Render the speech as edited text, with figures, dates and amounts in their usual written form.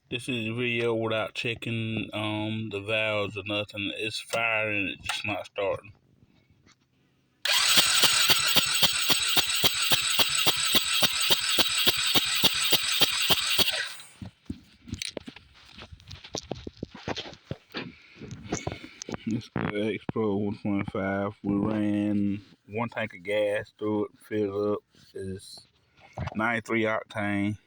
This is a video without checking the valves or nothing. It's firing, it's just not starting. This is the xpro 125. We ran 1 tank of gas through it, filled it up. It's 93 octane.